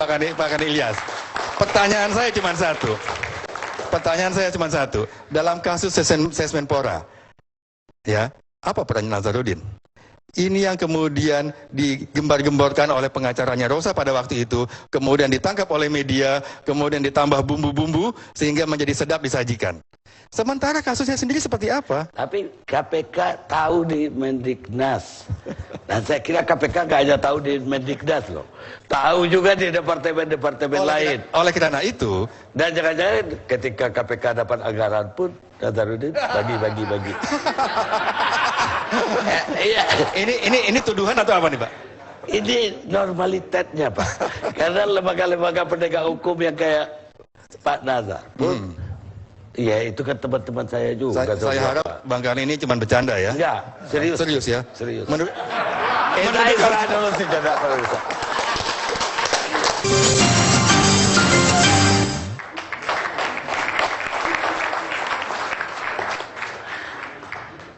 Pak Kani Ilyas. Pertanyaan saya cuma satu. Dalam kasus Sesmenpora, ya, apa peran Nazarudin? Ini yang kemudian digembar-gemborkan oleh pengacaranya Rosa pada waktu itu, kemudian ditangkap oleh media, kemudian ditambah bumbu-bumbu sehingga menjadi sedap disajikan. Sementara kasusnya sendiri seperti apa? Tapi KPK tahu di Mendiknas. Dan saya kira KPK nggak hanya tahu di Mendiknas loh. Tahu juga di departemen-departemen lain. Oleh karena itu. Dan jangan-jangan ketika KPK dapat anggaran pun, Nazarudin bagi-bagi. Ini tuduhan atau apa nih, Pak? Ini normalitasnya, Pak. Karena lembaga-lembaga penegak hukum yang kayak Pak Nazar pun, ya itu kan teman-teman saya juga. Saya harap Bang Kani ini cuma bercanda ya? Enggak, serius. Serius ya? Serius. Menurut saya dulu sih tidak tahu.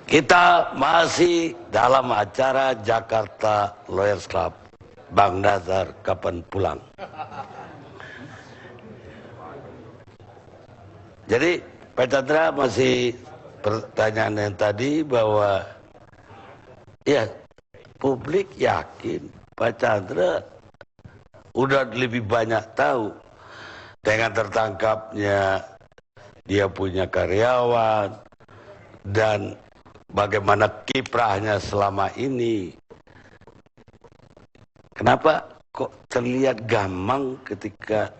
Kita masih dalam acara Jakarta Lawyers Club. Bang Nazar kapan pulang? Jadi Pak Chandra masih pertanyaan yang tadi bahwa ya publik yakin Pak Chandra udah lebih banyak tahu dengan tertangkapnya dia punya karyawan dan bagaimana kiprahnya selama ini. Kenapa kok terlihat gampang ketika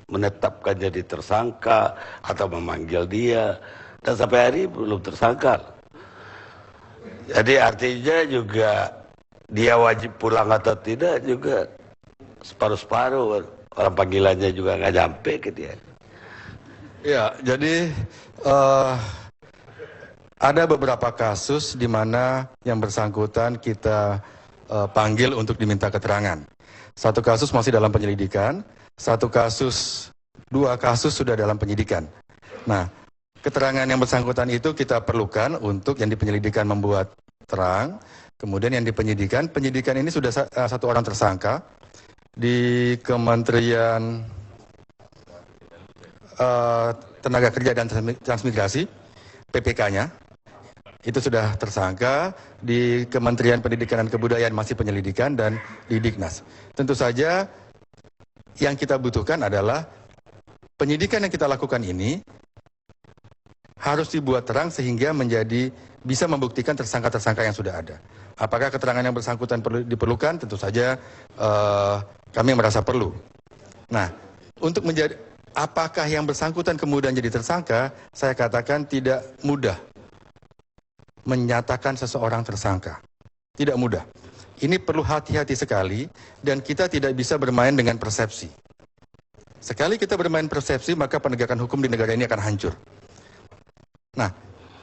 menetapkan jadi tersangka atau memanggil dia, dan sampai hari belum tersangka. Jadi artinya juga dia wajib pulang atau tidak juga separuh-separuh, orang panggilannya juga nggak nyampe ke dia. Ya, jadi ada beberapa kasus di mana yang bersangkutan kita panggil untuk diminta keterangan. Satu kasus masih dalam penyelidikan, dua kasus sudah dalam penyidikan. Nah, keterangan yang bersangkutan itu kita perlukan untuk yang di penyelidikan membuat terang, kemudian yang di penyidikan ini sudah satu orang tersangka di Kementerian Tenaga Kerja dan Transmigrasi, PPK-nya, itu sudah tersangka, di Kementerian Pendidikan dan Kebudayaan masih penyelidikan, dan di Dignas. Tentu saja yang kita butuhkan adalah penyidikan yang kita lakukan ini harus dibuat terang sehingga bisa membuktikan tersangka-tersangka yang sudah ada. Apakah keterangan yang bersangkutan diperlukan? Tentu saja kami merasa perlu. Nah, untuk apakah yang bersangkutan kemudian jadi tersangka, saya katakan tidak mudah menyatakan seseorang tersangka. Tidak mudah. Ini perlu hati-hati sekali, dan kita tidak bisa bermain dengan persepsi. Sekali kita bermain persepsi, maka penegakan hukum di negara ini akan hancur. Nah,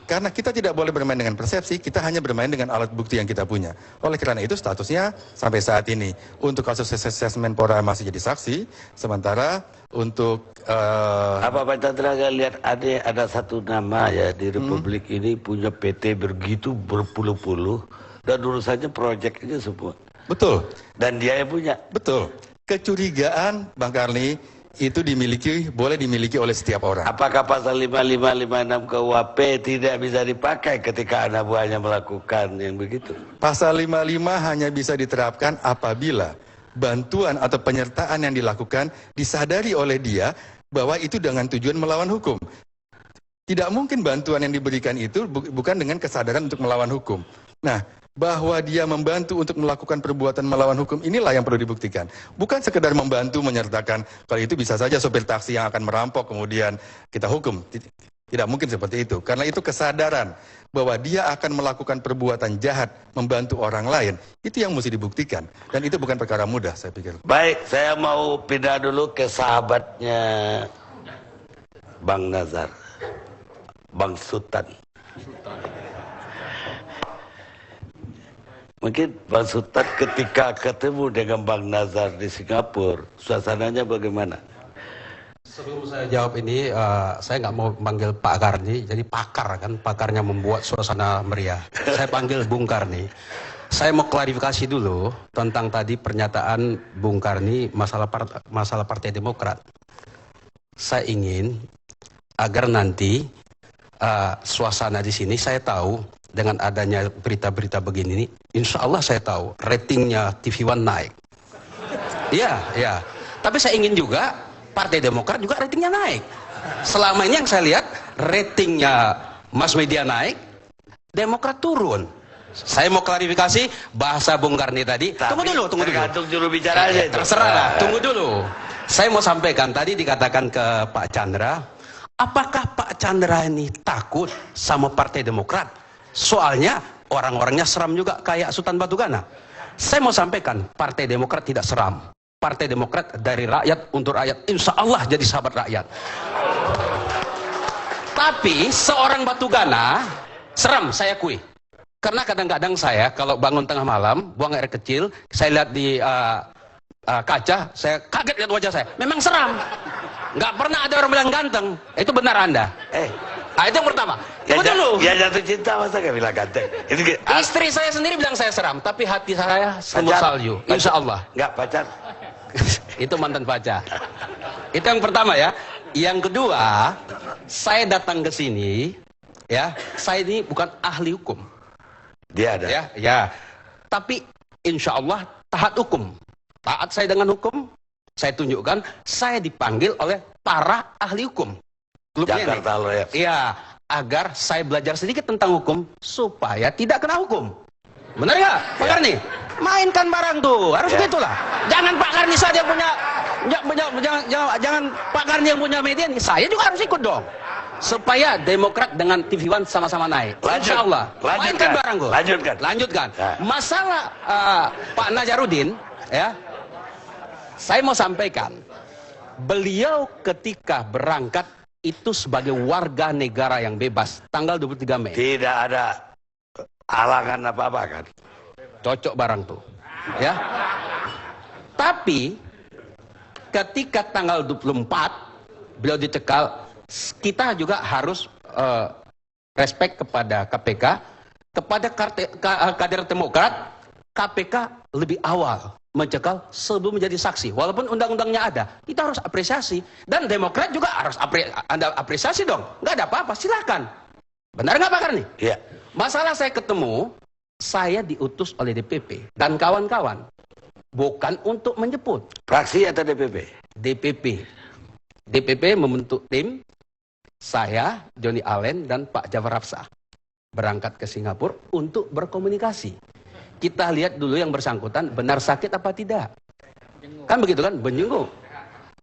karena kita tidak boleh bermain dengan persepsi, kita hanya bermain dengan alat bukti yang kita punya. Oleh karena itu statusnya sampai saat ini, untuk kasus Sesmenpora masih jadi saksi, sementara untuk apa Pak Chandra lihat ada satu nama ya di Republik ini punya PT begitu berpuluh-puluh, dan urusannya proyeknya semua. Betul. Dan dia yang punya. Betul. Kecurigaan, Bang Karni, itu boleh dimiliki oleh setiap orang. Apakah pasal 5556 KUHP tidak bisa dipakai ketika anak buahnya melakukan yang begitu? Pasal 55 hanya bisa diterapkan apabila bantuan atau penyertaan yang dilakukan disadari oleh dia bahwa itu dengan tujuan melawan hukum. Tidak mungkin bantuan yang diberikan itu bukan dengan kesadaran untuk melawan hukum. Nah, bahwa dia membantu untuk melakukan perbuatan melawan hukum, inilah yang perlu dibuktikan. Bukan sekedar membantu menyertakan, kalau itu bisa saja sopir taksi yang akan merampok kemudian kita hukum. Tidak mungkin seperti itu. Karena itu kesadaran bahwa dia akan melakukan perbuatan jahat, membantu orang lain, itu yang mesti dibuktikan. Dan itu bukan perkara mudah, saya pikir. Baik, saya mau pindah dulu ke sahabatnya Bang Nazar, Bang Sultan. Mungkin Bang Sultan ketika ketemu dengan Bang Nazar di Singapura, suasananya bagaimana? Sebelum saya jawab ini, saya nggak mau manggil Pak Karni, jadi pakar kan, pakarnya membuat suasana meriah. Saya panggil Bung Karni. Saya mau klarifikasi dulu tentang tadi pernyataan Bung Karni masalah Partai Demokrat. Saya ingin agar nanti suasana di sini, saya tahu dengan adanya berita-berita begini, insya Allah saya tahu ratingnya TV One naik. Iya, ya. Tapi saya ingin juga Partai Demokrat juga ratingnya naik. Selama ini yang saya lihat ratingnya mass media naik, Demokrat turun. Saya mau klarifikasi bahasa Bung Karni tadi. Tapi tunggu dulu. Tergantung juru bicara aja itu. Terserah lah, tunggu dulu. Saya mau sampaikan, tadi dikatakan ke Pak Chandra, apakah Pak Chandra ini takut sama Partai Demokrat? Soalnya orang-orangnya seram juga kayak Sultan Batu Gana. Saya mau sampaikan, Partai Demokrat tidak seram. Partai Demokrat dari rakyat untuk rakyat, insya Allah jadi sahabat rakyat. Tapi seorang Batu Gana seram, saya akui. Karena kadang-kadang saya kalau bangun tengah malam, buang air kecil, saya lihat di kaca, saya kaget lihat wajah saya. Memang seram. Nggak pernah ada orang bilang ganteng. Itu benar Anda. Itu yang pertama. Tunggu dulu. Ya jatuh cinta masa gak bilang ganteng. Istri saya sendiri bilang saya seram, tapi hati saya semut salju. Insya Allah. Nggak pacar. Itu mantan pacar. Itu yang pertama ya. Yang kedua, saya datang ke sini, ya. Saya ini bukan ahli hukum. Dia ada. Ya. Tapi insya Allah taat hukum. Taat saya dengan hukum. Saya tunjukkan, saya dipanggil oleh para ahli hukum. Jakarta loh ya. Iya, agar saya belajar sedikit tentang hukum supaya tidak kena hukum. Benar nggak, Pak Karni? Mainkan barang tuh, harus gitulah. Jangan Pak Karni saja punya, jangan Pak Karni yang punya media, saya juga harus ikut dong. Supaya Demokrat dengan TV One sama-sama naik. Insya Allah. Mainkan barang tuh. Lanjutkan. Masalah Pak Nazarudin, ya. Saya mau sampaikan, beliau ketika berangkat itu sebagai warga negara yang bebas, tanggal 23 Mei. Tidak ada halangan apa-apa kan? Cocok barang tuh. Ya. Tapi, ketika tanggal 24, beliau dicekal, kita juga harus respect kepada KPK, kepada kader Demokrat, KPK lebih awal mencekal sebelum menjadi saksi. Walaupun undang-undangnya ada, kita harus apresiasi. Dan Demokrat juga harus Anda apresiasi dong. Nggak ada apa-apa, silakan. Benar nggak Pak Karni? Iya. Masalah saya ketemu, saya diutus oleh DPP dan kawan-kawan. Bukan untuk menjemput. Fraksi atau DPP? DPP. DPP membentuk tim, saya, Johnny Allen, dan Pak Jafar Hafsah. Berangkat ke Singapura untuk berkomunikasi. Kita lihat dulu yang bersangkutan benar sakit apa tidak. Kan begitu kan, berjenguk.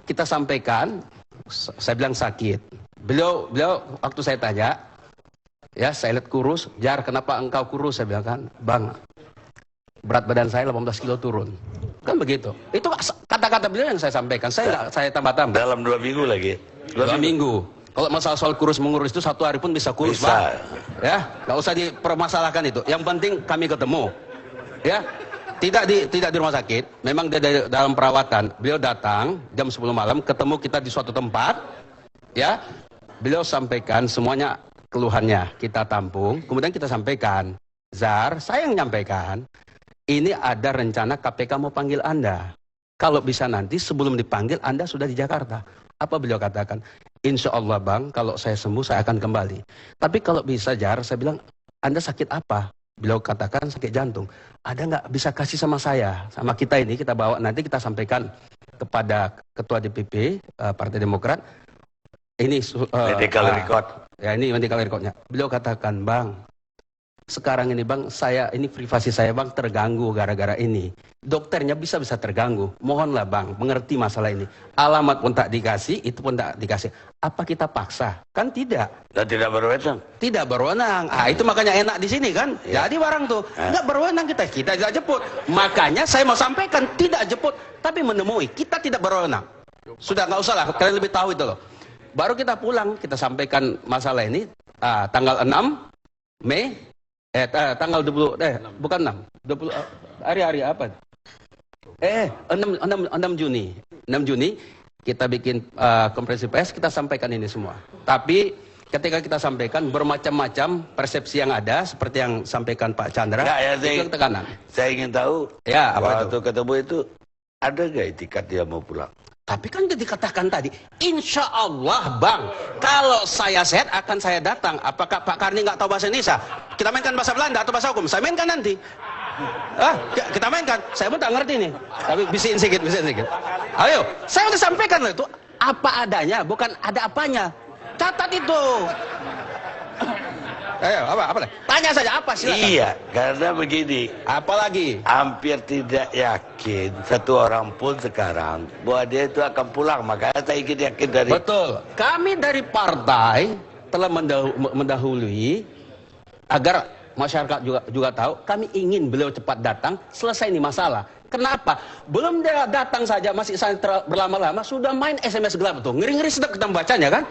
Kita sampaikan, saya bilang sakit. Beliau waktu saya tanya, ya saya lihat kurus, Jar kenapa engkau kurus? Saya bilang kan, Bang, berat badan saya 18 kilo turun. Kan begitu. Itu kata-kata beliau yang saya sampaikan. Saya tambah-tambah. Dalam 2 minggu lagi. 2 minggu. Kalau masalah soal kurus mengurus itu 1 hari pun bisa kurus, Bang. Ya, nggak usah dipermasalahkan itu. Yang penting kami ketemu. Ya, tidak di rumah sakit. Memang dia dalam perawatan. Beliau datang jam 10 malam, ketemu kita di suatu tempat. Ya, beliau sampaikan semuanya keluhannya. Kita tampung, kemudian kita sampaikan. Zar, saya yang menyampaikan. Ini ada rencana KPK mau panggil Anda. Kalau bisa nanti sebelum dipanggil Anda sudah di Jakarta. Apa beliau katakan? Insya Allah Bang, kalau saya sembuh saya akan kembali. Tapi kalau bisa Jar, saya bilang, Anda sakit apa? Beliau katakan sakit jantung. Ada nggak bisa kasih sama saya? Sama kita ini, kita bawa nanti kita sampaikan kepada Ketua DPP Partai Demokrat. Ini medical record. Ya ini medical recordnya. Beliau katakan, Bang, sekarang ini Bang, ini privasi saya Bang terganggu gara-gara ini. Dokternya bisa terganggu. Mohonlah Bang, mengerti masalah ini. Alamat pun tak dikasih, itu pun tak dikasih. Apa kita paksa? Kan tidak. Dan tidak berwenang. Tidak berwenang. Itu makanya enak di sini kan. Ya. Jadi barang tuh nggak berwenang kita tidak jemput. Makanya saya mau sampaikan tidak jemput, tapi menemui. Kita tidak berwenang. Sudah nggak usah lah. Kalian lebih tahu itu loh. Baru kita pulang, kita sampaikan masalah ini tanggal 6 Mei. Tanggal 20 bukan 6 20 hari apa 6 Juni kita bikin konferensi pers, kita sampaikan ini semua. Tapi ketika kita sampaikan bermacam-macam persepsi yang ada seperti yang sampaikan Pak Chandra. Nggak, ya, itu yang tekanan. Saya ingin tahu, Ya, apa waktu ketemu itu ada nggak itikat dia mau pulang? Tapi kan dikatakan tadi, insya Allah bang, kalau saya sehat akan saya datang. Apakah Pak Karni nggak tahu bahasa Indonesia? Kita mainkan bahasa Belanda atau bahasa hukum? Saya mainkan nanti. Kita mainkan. Saya pun tak ngerti nih. Tapi bisikin sedikit, bisikin sedikit. Ayo, saya udah sampaikan loh itu apa adanya, bukan ada apanya. Catat itu. Ayo, apa? Tanya saja apa silakan. Iya, karena begini. Apalagi? Hampir tidak yakin satu orang pun sekarang bahwa dia itu akan pulang. Makanya saya ingin yakin dari. Betul. Kami dari partai telah mendahului agar masyarakat juga tahu. Kami ingin beliau cepat datang, selesai ini masalah. Kenapa? Belum dia datang saja masih berlama-lama sudah main SMS gelap tuh. Ngeri-ngeri sedap kita membacanya kan?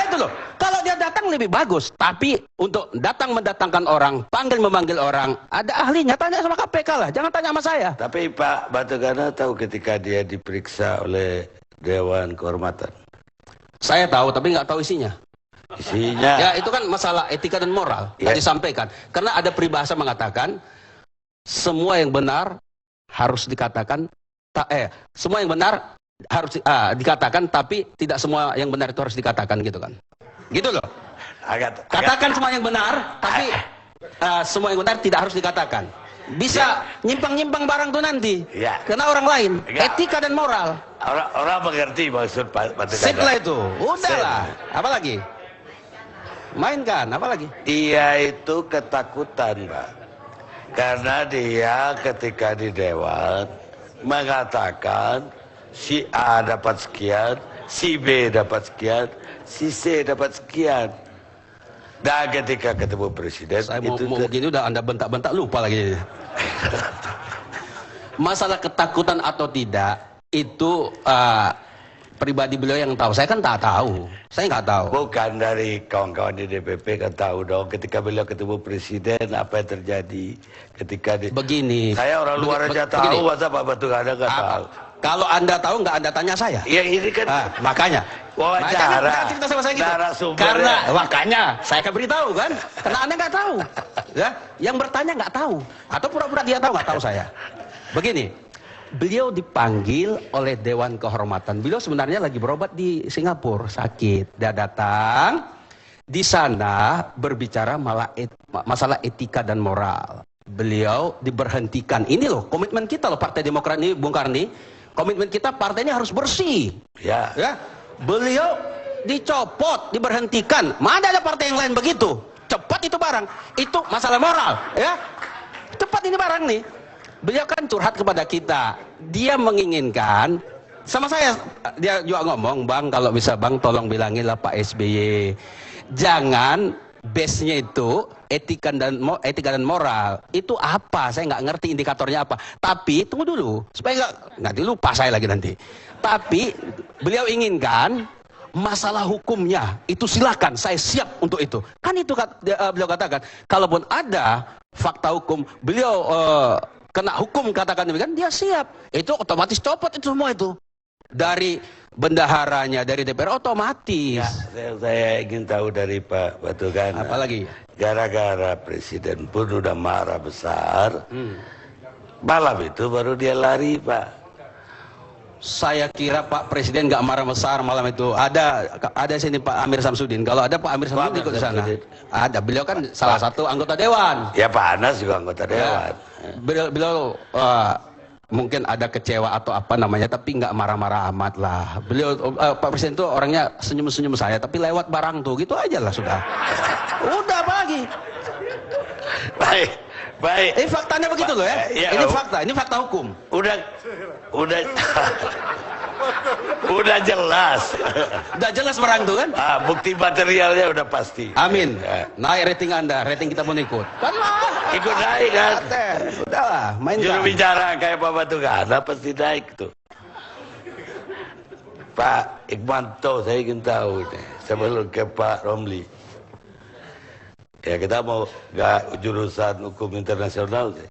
Itu loh. Kalau dia datang lebih bagus. Tapi untuk mendatangkan orang, memanggil orang, ada ahlinya. Tanya sama KPK lah. Jangan tanya sama saya. Tapi Pak Batugana tahu ketika dia diperiksa oleh Dewan Kehormatan. Saya tahu, tapi nggak tahu isinya. Isinya. Ya itu kan masalah etika dan moral. Ya. Tadi disampaikan. Karena ada peribahasa mengatakan semua yang benar harus dikatakan, semua yang benar harus dikatakan, tapi tidak semua yang benar itu harus dikatakan gitu kan? Gitu loh. Katakan semua yang benar, tapi semua yang benar tidak harus dikatakan. Bisa nyimpang-nyimpang barang tuh nanti. Ya. Karena orang lain, etika dan moral. Orang mengerti maksud Pak Batugana. Sip lah itu, udahlah. Apa lagi? Mainkan, apa lagi? Dia itu ketakutan, Pak. Karena dia ketika di Dewan mengatakan si A dapat sekian, si B dapat sekian, si C dapat sekian. Dan ketika ketemu Presiden Saya itu mau begini udah Anda bentak-bentak lupa lagi. Masalah ketakutan atau tidak itu pribadi beliau yang tahu. Saya kan tak tahu. Saya nggak tahu. bukan dari kawan-kawan di DPP kan tahu dong ketika beliau ketemu Presiden apa yang terjadi ketika Begini. saya orang luar aja tahu, masa Pak Batugana nggak tahu. Kalau Anda tahu nggak Anda tanya saya. Ya ini kan Makanya. wawancara. Makanya cerita sama saya gitu. Narasumber Karena ya. makanya saya akan beritahu kan. Karena Anda nggak tahu. Ya, yang bertanya nggak tahu atau pura-pura dia tahu nggak tahu saya. Begini. Beliau dipanggil oleh Dewan Kehormatan. Beliau sebenarnya lagi berobat di Singapura, sakit. Dia datang di sana berbicara masalah etika dan moral. Beliau diberhentikan. Ini loh komitmen kita loh Partai Demokrat ini, Bung Karni. Komitmen kita partainya harus bersih. Ya. Beliau dicopot, diberhentikan. Mana ada partai yang lain begitu? Cepat itu barang. Itu masalah moral, ya. Cepat ini barang nih. Beliau kan curhat kepada kita. Dia menginginkan sama saya, dia juga ngomong, Bang, kalau bisa Bang tolong bilanginlah Pak SBY. Jangan base-nya itu etika dan moral. Itu apa? Saya nggak ngerti indikatornya apa. Tapi tunggu dulu, supaya nggak lupa saya lagi nanti. Tapi beliau inginkan masalah hukumnya itu silakan, saya siap untuk itu. Kan itu beliau katakan, kalaupun ada fakta hukum, beliau kena hukum katakan demikian, dia siap. Itu otomatis copot itu semua itu. Dari bendaharanya, dari DPR otomatis. Ya, saya ingin tahu dari Pak Batugana. Apalagi? Gara-gara Presiden pun udah marah besar. Malam itu baru dia lari, Pak. Saya kira Pak Presiden nggak marah besar malam itu. Ada sini Pak Amir Samsudin. Kalau ada Pak Amir Samsudin ikut di sana. Ada. Beliau kan salah satu anggota dewan. Ya Pak Anas juga anggota dewan. Beliau mungkin ada kecewa atau apa namanya, tapi nggak marah-marah amat lah. Beliau Pak Presiden itu orangnya senyum-senyum saya, tapi lewat barang tuh gitu aja lah sudah. Udah apa lagi? Baik. Ini faktanya begitu loh ya. Ini fakta hukum. Udah udah jelas. Udah jelas barang tuh kan? Bukti materialnya udah pasti. Amin. Naik rating Anda, rating kita pun ikut. Kan lah. Ikut naik kan? Udahlah, mainkan. Juru bicara kayak Pak Batugana pasti naik tuh. Pak Iqmanto, saya ingin tahu nih, sebelum ke Pak Romli. Ya kita mau jurusan hukum internasional sih.